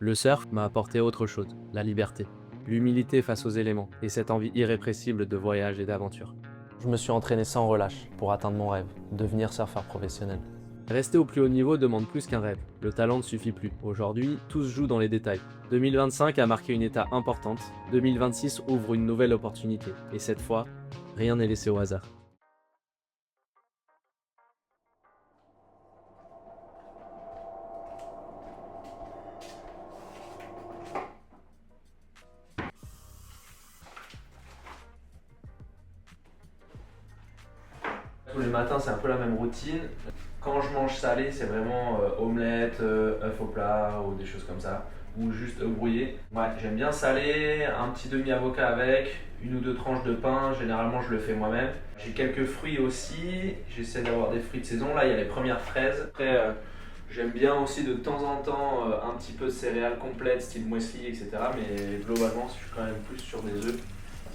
Le surf m'a apporté autre chose, la liberté, l'humilité face aux éléments et cette envie irrépressible de voyage et d'aventure. Je me suis entraîné sans relâche pour atteindre mon rêve, devenir surfeur professionnel. Rester au plus haut niveau demande plus qu'un rêve, le talent ne suffit plus. Aujourd'hui, tout se joue dans les détails. 2025 a marqué une étape importante, 2026 ouvre une nouvelle opportunité, et cette fois, rien n'est laissé au hasard. Tous les matins, c'est un peu la même routine. Quand je mange salé, c'est vraiment omelette, œuf au plat ou des choses comme ça, ou juste œuf brouillé. Ouais, j'aime bien salé, un petit demi-avocat avec, une ou deux tranches de pain, généralement je le fais moi-même. J'ai quelques fruits aussi, j'essaie d'avoir des fruits de saison. Là, il y a les premières fraises. Après, j'aime bien aussi de temps en temps un petit peu de céréales complètes, style muesli, etc. Mais globalement, je suis quand même plus sur des œufs.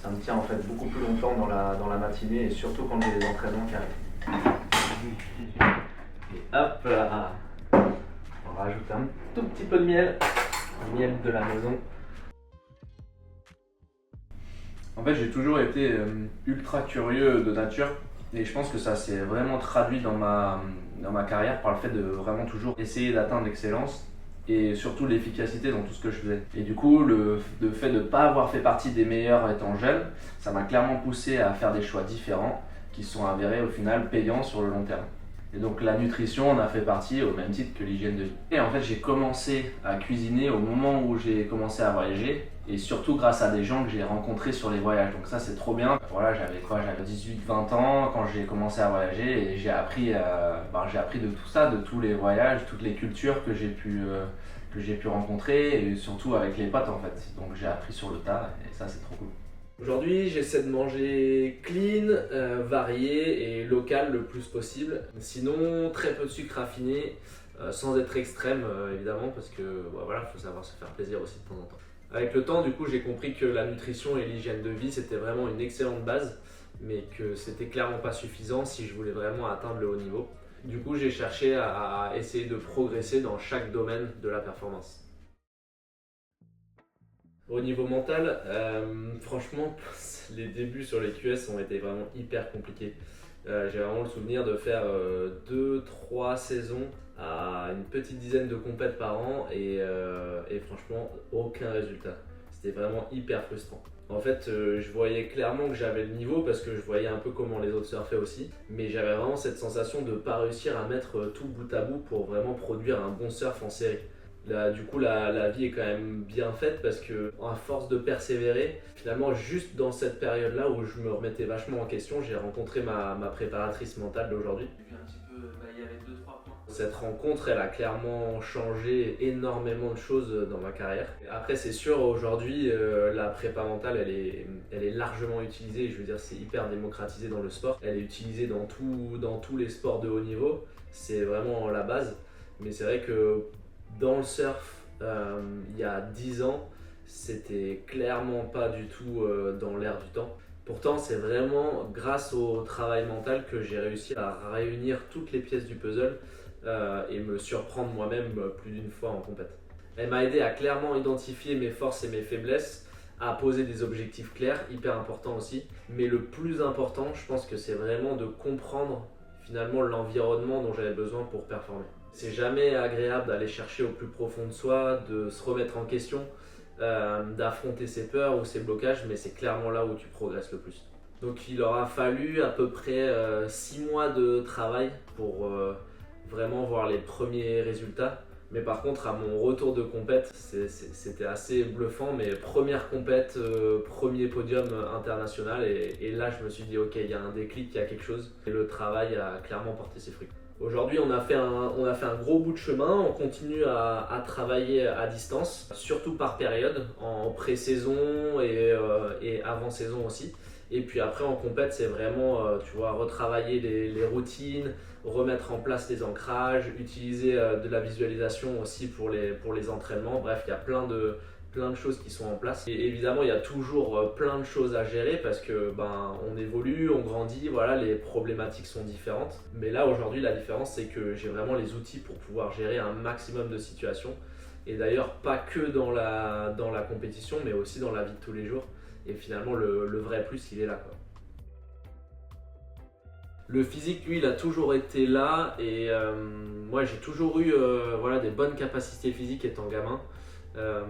Ça me tient en fait beaucoup plus longtemps dans la matinée et surtout quand j'ai des entraînements qui arrivent. Et hop là, on rajoute un tout petit peu de miel, le miel de la maison. En fait, j'ai toujours été ultra curieux de nature et je pense que ça s'est vraiment traduit dans ma carrière par le fait de vraiment toujours essayer d'atteindre l'excellence et surtout l'efficacité dans tout ce que je faisais. Et du coup, le fait de ne pas avoir fait partie des meilleurs étant jeune, ça m'a clairement poussé à faire des choix différents qui se sont avérés au final payants sur le long terme. Et donc la nutrition en a fait partie au même titre que l'hygiène de vie. Et en fait, j'ai commencé à cuisiner au moment où j'ai commencé à voyager et surtout grâce à des gens que j'ai rencontrés sur les voyages. Donc ça, c'est trop bien. Voilà, j'avais 18-20 ans quand j'ai commencé à voyager et j'ai appris de tout ça, de tous les voyages, toutes les cultures que j'ai pu rencontrer et surtout avec les potes en fait. Donc j'ai appris sur le tas et ça, c'est trop cool. Aujourd'hui, j'essaie de manger clean, varié et local le plus possible. Sinon, très peu de sucre raffiné, sans être extrême évidemment, parce que voilà, faut savoir se faire plaisir aussi de temps en temps. Avec le temps, du coup, j'ai compris que la nutrition et l'hygiène de vie, c'était vraiment une excellente base, mais que c'était clairement pas suffisant si je voulais vraiment atteindre le haut niveau. Du coup, j'ai cherché à essayer de progresser dans chaque domaine de la performance. Au niveau mental, franchement, les débuts sur les QS ont été vraiment hyper compliqués. J'ai vraiment le souvenir de faire 2-3 saisons à une petite dizaine de compètes par an et franchement, aucun résultat. C'était vraiment hyper frustrant. En fait, je voyais clairement que j'avais le niveau parce que je voyais un peu comment les autres surfaient aussi, mais j'avais vraiment cette sensation de ne pas réussir à mettre tout bout à bout pour vraiment produire un bon surf en série. Là, du coup, la vie est quand même bien faite parce que, à force de persévérer, finalement, juste dans cette période-là où je me remettais vachement en question, j'ai rencontré ma préparatrice mentale d'aujourd'hui. Il y avait 2-3 points. Cette rencontre, elle a clairement changé énormément de choses dans ma carrière. Après, c'est sûr, aujourd'hui, la prépa mentale, elle est largement utilisée. Je veux dire, c'est hyper démocratisé dans le sport. Elle est utilisée dans tous les sports de haut niveau. C'est vraiment la base. Mais c'est vrai que dans le surf, il y a 10 ans, c'était clairement pas du tout dans l'air du temps. Pourtant, c'est vraiment grâce au travail mental que j'ai réussi à réunir toutes les pièces du puzzle et me surprendre moi-même plus d'une fois en compète. Elle m'a aidé à clairement identifier mes forces et mes faiblesses, à poser des objectifs clairs, hyper important aussi. Mais le plus important, je pense que c'est vraiment de comprendre finalement l'environnement dont j'avais besoin pour performer. C'est jamais agréable d'aller chercher au plus profond de soi, de se remettre en question, d'affronter ses peurs ou ses blocages, mais c'est clairement là où tu progresses le plus. Donc il aura fallu à peu près 6 mois de travail pour vraiment voir les premiers résultats. Mais par contre, à mon retour de compète, c'était assez bluffant. Mais première compète, premier podium international. Et là, je me suis dit, ok, il y a un déclic, il y a quelque chose. Et le travail a clairement porté ses fruits. Aujourd'hui, on a fait un gros bout de chemin. On continue à travailler à distance, surtout par période, en pré-saison et avant-saison aussi. Et puis après, en compète, c'est vraiment, tu vois, retravailler les routines, remettre en place les ancrages, utiliser de la visualisation aussi pour les entraînements. Bref, il y a plein de choses qui sont en place. Et évidemment, il y a toujours plein de choses à gérer parce que on évolue, on grandit, voilà, les problématiques sont différentes. Mais là, aujourd'hui, la différence, c'est que j'ai vraiment les outils pour pouvoir gérer un maximum de situations Et d'ailleurs, pas que dans la compétition, mais aussi dans la vie de tous les jours. Et finalement, le vrai plus, il est là, quoi. Le physique, lui, il a toujours été là. Et moi, j'ai toujours eu voilà, des bonnes capacités physiques étant gamin. Euh,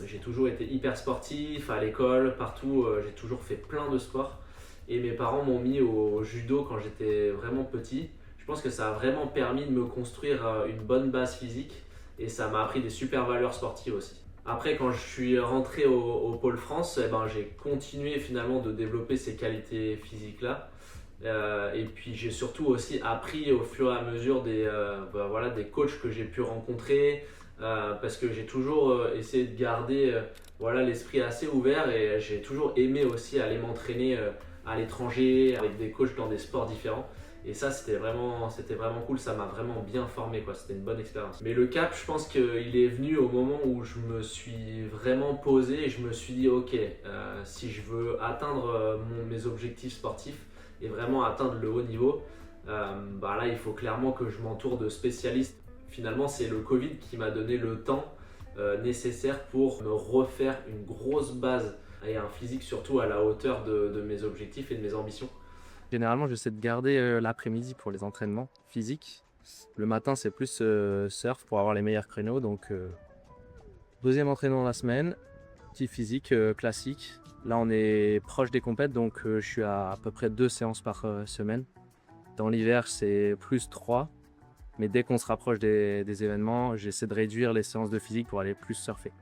j'ai toujours été hyper sportif à l'école, partout. J'ai toujours fait plein de sports. Et mes parents m'ont mis au judo quand j'étais vraiment petit. Je pense que ça a vraiment permis de me construire une bonne base physique et ça m'a appris des super valeurs sportives aussi. Après, quand je suis rentré au Pôle France, eh ben, j'ai continué finalement de développer ces qualités physiques-là. Et puis j'ai surtout aussi appris au fur et à mesure voilà, des coachs que j'ai pu rencontrer parce que j'ai toujours essayé de garder voilà, l'esprit assez ouvert et j'ai toujours aimé aussi aller m'entraîner à l'étranger avec des coachs dans des sports différents. Et ça, c'était vraiment cool, ça m'a vraiment bien formé, quoi. C'était une bonne expérience. Mais le cap, je pense qu'il est venu au moment où je me suis vraiment posé et je me suis dit, ok, si je veux atteindre mes objectifs sportifs et vraiment atteindre le haut niveau, bah là, il faut clairement que je m'entoure de spécialistes. Finalement, c'est le Covid qui m'a donné le temps nécessaire pour me refaire une grosse base et un physique surtout à la hauteur de mes objectifs et de mes ambitions. Généralement, j'essaie de garder l'après-midi pour les entraînements physiques. Le matin, c'est plus surf pour avoir les meilleurs créneaux. Donc, deuxième entraînement de la semaine, petit physique classique. Là, on est proche des compètes, donc je suis à peu près 2 séances par semaine. Dans l'hiver, c'est plus 3. Mais dès qu'on se rapproche des événements, j'essaie de réduire les séances de physique pour aller plus surfer.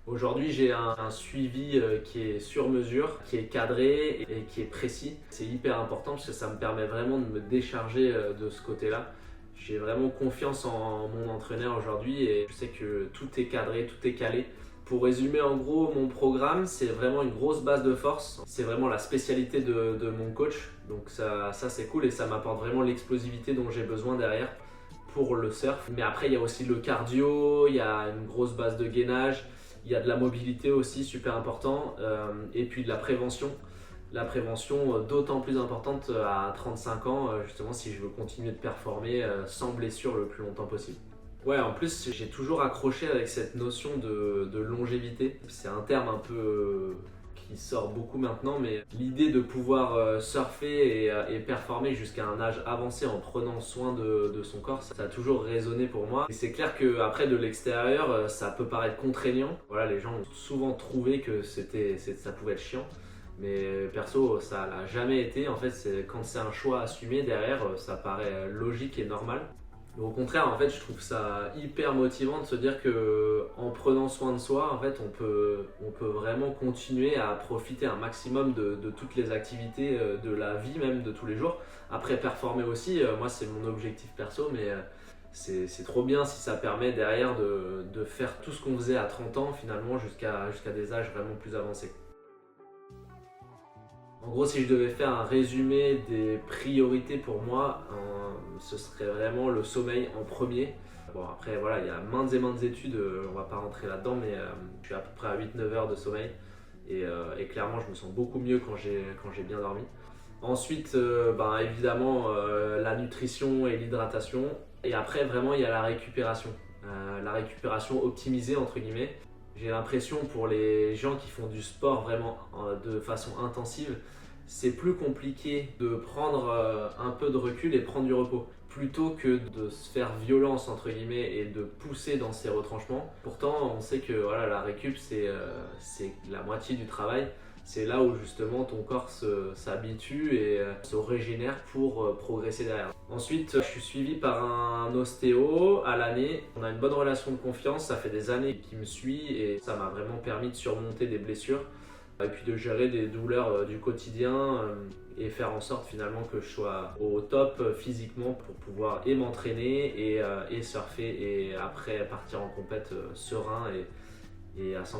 Aujourd'hui, j'ai un suivi qui est sur mesure, qui est cadré et qui est précis. C'est hyper important parce que ça me permet vraiment de me décharger de ce côté-là. J'ai vraiment confiance en mon entraîneur aujourd'hui et je sais que tout est cadré, tout est calé. Pour résumer en gros mon programme, c'est vraiment une grosse base de force. C'est vraiment la spécialité de mon coach. Donc ça c'est cool et ça m'apporte vraiment l'explosivité dont j'ai besoin derrière pour le surf. Mais après, il y a aussi le cardio, il y a une grosse base de gainage. Il y a de la mobilité aussi, super important, et puis de la prévention. La prévention d'autant plus importante à 35 ans, justement si je veux continuer de performer sans blessure le plus longtemps possible. Ouais, en plus j'ai toujours accroché avec cette notion de longévité. C'est un terme un peu qui sort beaucoup maintenant, mais l'idée de pouvoir surfer et performer jusqu'à un âge avancé en prenant soin de son corps, ça a toujours résonné pour moi. Et c'est clair qu'après de l'extérieur, ça peut paraître contraignant. Voilà, les gens ont souvent trouvé que ça pouvait être chiant. Mais perso, ça l'a jamais été. En fait, quand c'est un choix assumé derrière, ça paraît logique et normal. Au contraire, en fait, je trouve ça hyper motivant de se dire que en prenant soin de soi, en fait, on peut vraiment continuer à profiter un maximum de toutes les activités de la vie, même de tous les jours. Après, performer aussi, moi, c'est mon objectif perso, mais c'est trop bien si ça permet derrière de faire tout ce qu'on faisait à 30 ans, finalement, jusqu'à des âges vraiment plus avancés. En gros, si je devais faire un résumé des priorités pour moi, ce serait vraiment le sommeil en premier. Bon, après, voilà, il y a maintes et maintes études, on va pas rentrer là-dedans, mais je suis à peu près à 8-9 heures de sommeil. Et clairement, je me sens beaucoup mieux quand j'ai bien dormi. Ensuite, évidemment, la nutrition et l'hydratation. Et après, vraiment, il y a la récupération. La récupération optimisée, entre guillemets. J'ai l'impression pour les gens qui font du sport vraiment de façon intensive, c'est plus compliqué de prendre un peu de recul et prendre du repos plutôt que de se faire violence entre guillemets et de pousser dans ses retranchements. Pourtant, on sait que voilà, la récup c'est la moitié du travail. C'est là où justement ton corps s'habitue et se régénère pour progresser derrière. Ensuite, je suis suivi par un ostéo à l'année. On a une bonne relation de confiance, ça fait des années qu'il me suit et ça m'a vraiment permis de surmonter des blessures et puis de gérer des douleurs du quotidien et faire en sorte finalement que je sois au top physiquement pour pouvoir et m'entraîner et surfer et après partir en compète serein et à 100%.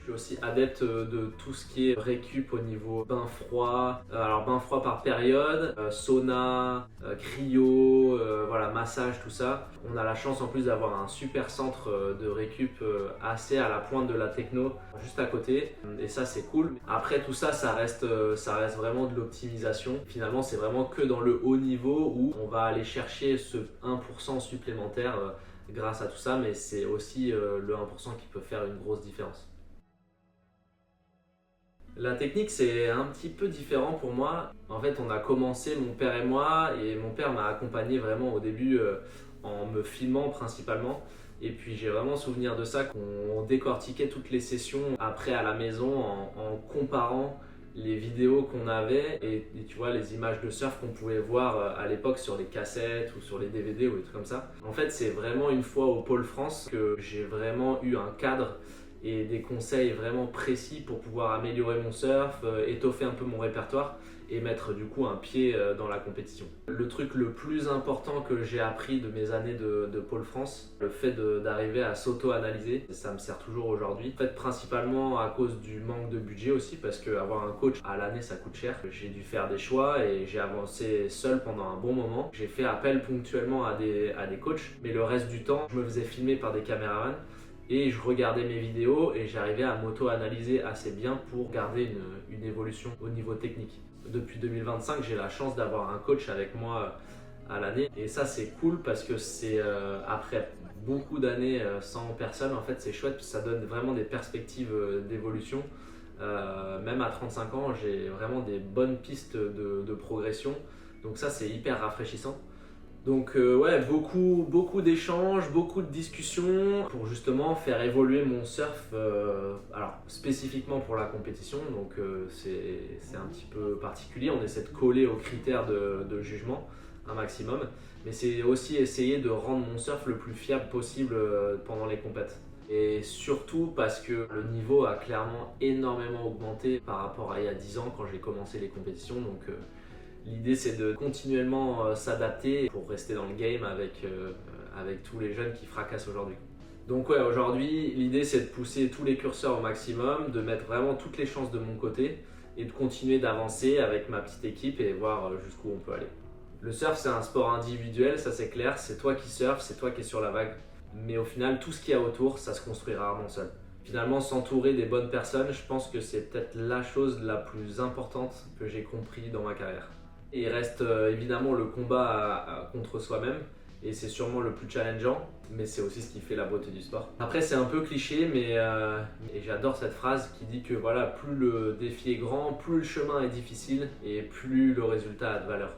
Je suis aussi adepte de tout ce qui est récup au niveau bain froid. Alors bain froid par période, sauna, cryo, voilà, massage, tout ça. On a la chance en plus d'avoir un super centre de récup assez à la pointe de la techno, juste à côté. Et ça c'est cool. Après tout ça, ça reste vraiment de l'optimisation. Finalement, c'est vraiment que dans le haut niveau où on va aller chercher ce 1% supplémentaire grâce à tout ça, mais c'est aussi le 1% qui peut faire une grosse différence. La technique, c'est un petit peu différent pour moi. En fait, on a commencé, mon père et moi, et mon père m'a accompagné vraiment au début en me filmant principalement. Et puis j'ai vraiment souvenir de ça, qu'on décortiquait toutes les sessions après à la maison en comparant les vidéos qu'on avait et tu vois les images de surf qu'on pouvait voir à l'époque sur les cassettes ou sur les DVD ou des trucs comme ça. En fait, c'est vraiment une fois au Pôle France que j'ai vraiment eu un cadre et des conseils vraiment précis pour pouvoir améliorer mon surf, étoffer un peu mon répertoire et mettre du coup un pied dans la compétition. Le truc le plus important que j'ai appris de mes années de Pôle France, le fait d'arriver à s'auto-analyser, ça me sert toujours aujourd'hui. En fait, principalement à cause du manque de budget aussi, parce qu'avoir un coach à l'année ça coûte cher. J'ai dû faire des choix et j'ai avancé seul pendant un bon moment. J'ai fait appel ponctuellement à des coachs, mais le reste du temps, je me faisais filmer par des caméramans. Et je regardais mes vidéos et j'arrivais à m'auto-analyser assez bien pour garder une évolution au niveau technique. Depuis 2025, j'ai la chance d'avoir un coach avec moi à l'année. Et ça, c'est cool parce que c'est après beaucoup d'années sans personne, en fait, c'est chouette. Ça donne vraiment des perspectives d'évolution. Même à 35 ans, j'ai vraiment des bonnes pistes de progression. Donc ça, c'est hyper rafraîchissant. Donc ouais, beaucoup d'échanges, beaucoup de discussions pour justement faire évoluer mon surf, alors spécifiquement pour la compétition, donc c'est un petit peu particulier, on essaie de coller aux critères de jugement un maximum, mais c'est aussi essayer de rendre mon surf le plus fiable possible pendant les compètes. Et surtout parce que le niveau a clairement énormément augmenté par rapport à il y a 10 ans quand j'ai commencé les compétitions, donc l'idée c'est de continuellement s'adapter pour rester dans le game avec tous les jeunes qui fracassent aujourd'hui. Donc ouais, aujourd'hui l'idée c'est de pousser tous les curseurs au maximum, de mettre vraiment toutes les chances de mon côté et de continuer d'avancer avec ma petite équipe et voir jusqu'où on peut aller. Le surf c'est un sport individuel, ça c'est clair, c'est toi qui surfes, c'est toi qui es sur la vague. Mais au final tout ce qu'il y a autour ça se construit rarement seul. Finalement, s'entourer des bonnes personnes, je pense que c'est peut-être la chose la plus importante que j'ai compris dans ma carrière. Et il reste évidemment le combat contre soi-même et c'est sûrement le plus challengeant, mais c'est aussi ce qui fait la beauté du sport. Après c'est un peu cliché, mais et j'adore cette phrase qui dit que voilà, plus le défi est grand, plus le chemin est difficile et plus le résultat a de valeur.